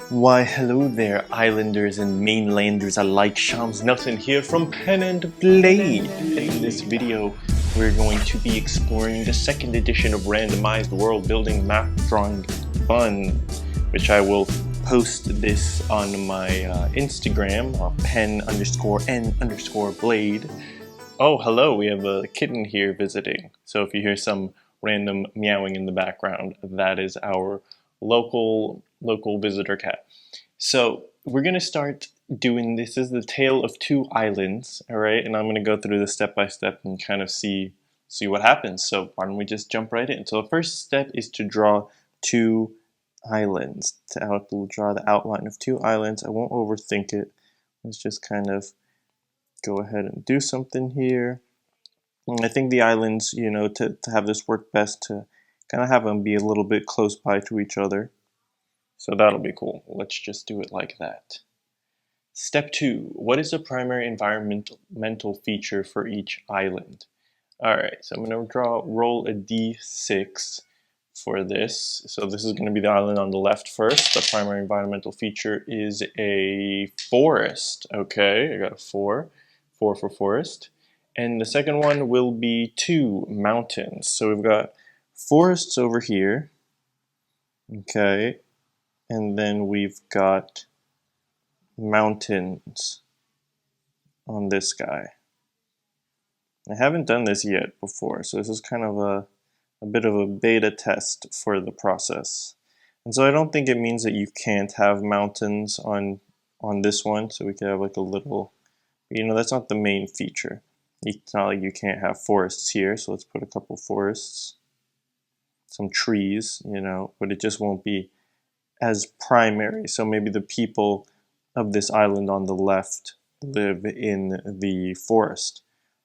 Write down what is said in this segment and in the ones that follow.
Why hello there, islanders and mainlanders alike. Shams Nelson here from Pen and Blade. In this video, we're going to be exploring the second edition of Randomized World Building Map Drawing Fun, which I will post this on my Instagram, pen_n_blade. Oh, hello, we have a kitten here visiting. So if you hear some random meowing in the background, that is our local visitor cat. So we're gonna start doing this. Is the tale of two islands, all right? And I'm gonna go through this step by step and kind of see what happens. So why don't we just jump right in? So the first step is to draw two islands. We'll draw the outline of two islands. I won't overthink it. Let's just kind of go ahead and do something here. And I think the islands, to have this work best, to kind of have them be a little bit close by to each other. So that'll be cool. Let's just do it like that. Step 2. What is the primary environmental feature for each island? Alright, so I'm going to roll a d6 for this. So this is going to be the island on the left first. The primary environmental feature is a forest. Okay, I got a 4. 4 for forest. And the second one will be 2 mountains. So we've got forests over here. Okay. And then we've got mountains on this guy. I haven't done this yet before, so this is kind of a bit of a beta test for the process. And so I don't think it means that you can't have mountains on this one, so we could have like a little, that's not the main feature. It's not like you can't have forests here, so let's put a couple forests, some trees, but it just won't be as primary. So maybe the people of this island on the left live in the forest,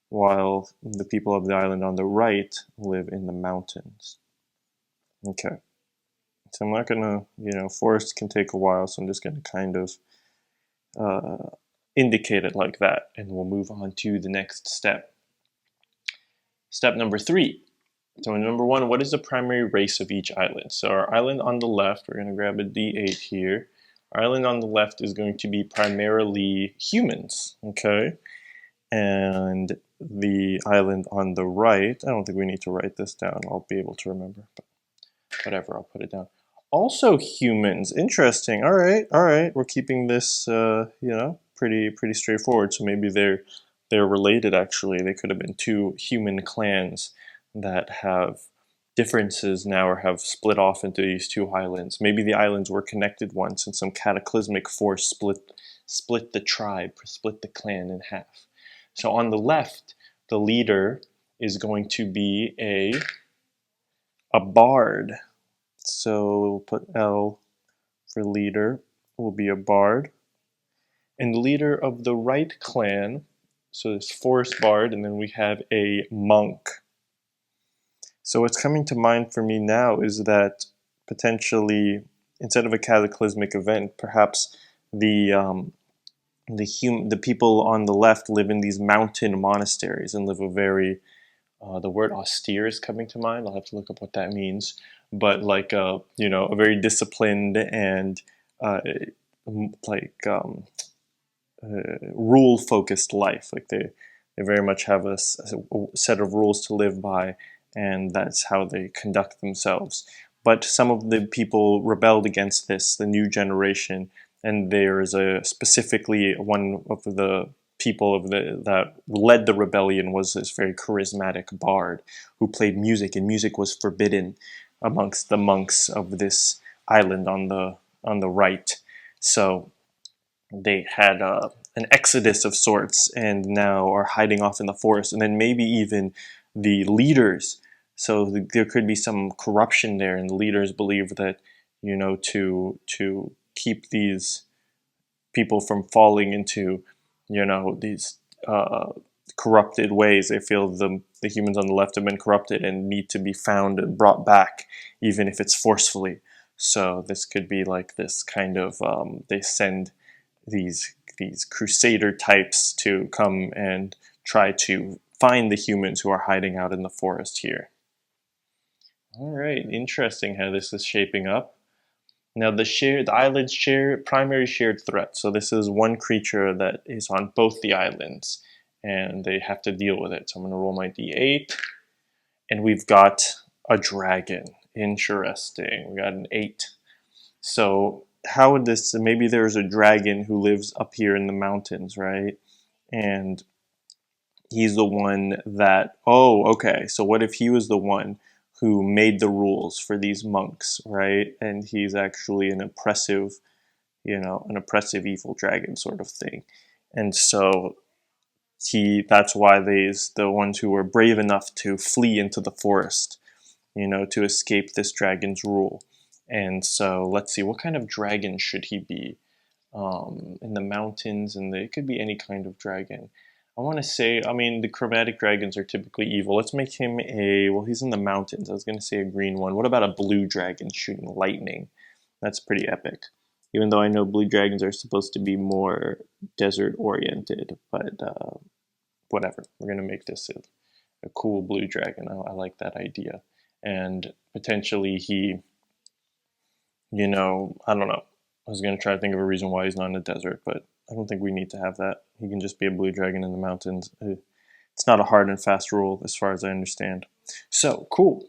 while the people of the island on the right live in the mountains. Okay. So I'm not gonna, forests can take a while, so I'm just gonna kind of indicate it like that, and we'll move on to the next step. Step number 3. So number 1, what is the primary race of each island? So our island on the left, we're going to grab a d8 here. Our island on the left is going to be primarily humans, okay? And the island on the right, I don't think we need to write this down. I'll be able to remember, but whatever, I'll put it down. Also humans, interesting. All right. We're keeping this, pretty straightforward. So maybe they're related. Actually, they could have been 2 human clans that have differences now or have split off into these 2 islands. Maybe the islands were connected once and some cataclysmic force split the tribe, split the clan in half. So on the left, the leader is going to be a bard. So we'll put L for leader, will be a bard. And the leader of the right clan, so this forest bard, and then we have a monk. So what's coming to mind for me now is that potentially, instead of a cataclysmic event, perhaps the people on the left live in these mountain monasteries and live a very, the word austere is coming to mind. I'll have to look up what that means. But like a very disciplined and rule-focused life. Like they very much have a set of rules to live by, and that's how they conduct themselves. But some of the people rebelled against this, the new generation, and there is specifically one of the people that led the rebellion was this very charismatic bard who played music, and music was forbidden amongst the monks of this island on the right. So they had an exodus of sorts, and now are hiding off in the forest, and then maybe even the leaders. So there could be some corruption there, and the leaders believe that, to keep these people from falling into, these corrupted ways. They feel the humans on the left have been corrupted and need to be found and brought back, even if it's forcefully. So this could be like this kind of, they send these crusader types to come and try to find the humans who are hiding out in the forest here. All right, interesting how this is shaping up. Now the islands share primary shared threat. So this is one creature that is on both the islands, and they have to deal with it. So I'm going to roll my d8, and we've got a dragon. Interesting. We got an 8. So how would this? Maybe there's a dragon who lives up here in the mountains, right? And he's the one that. Oh, okay. So what if he was the one who made the rules for these monks, right? And he's actually an oppressive, an oppressive evil dragon sort of thing. And so that's why the ones who were brave enough to flee into the forest, to escape this dragon's rule. And so let's see, what kind of dragon should he be? In the mountains, and it could be any kind of dragon. I want to say, the chromatic dragons are typically evil. Let's make him he's in the mountains. I was going to say a green one. What about a blue dragon shooting lightning? That's pretty epic. Even though I know blue dragons are supposed to be more desert oriented, but whatever. We're going to make this a cool blue dragon. I like that idea. And potentially he, I don't know. I was going to try to think of a reason why he's not in the desert, but I don't think we need to have that. He can just be a blue dragon in the mountains. It's not a hard and fast rule as far as I understand. So, cool.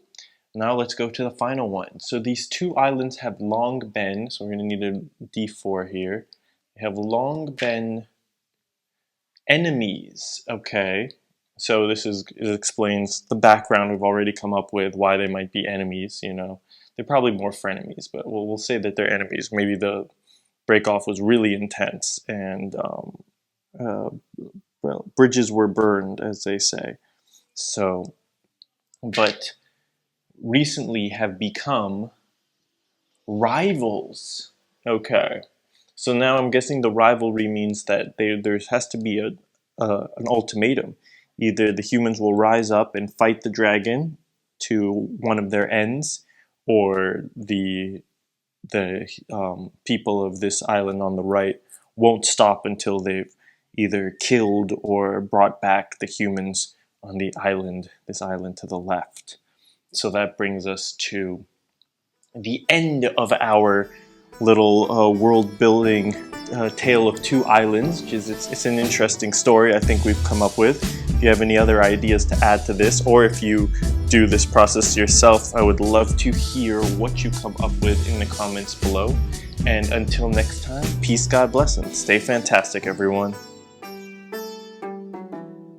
Now let's go to the final one. So these two islands have long been, so we're going to need a d4 here. They have long been enemies, okay? So it explains the background we've already come up with, why they might be enemies, They're probably more frenemies, but we'll say that they're enemies. Maybe the break-off was really intense, and bridges were burned, as they say. So, but recently have become rivals. Okay, so now I'm guessing the rivalry means that there has to be an ultimatum. Either the humans will rise up and fight the dragon to one of their ends, or the people of this island on the right won't stop until they've either killed or brought back the humans on this island to the left. So that brings us to the end of our little world building tale of two islands, which is it's an interesting story I think we've come up with. If you have any other ideas to add to this, or if you do this process yourself, I would love to hear what you come up with in the comments below. And until next time, peace, God bless, and stay fantastic, everyone.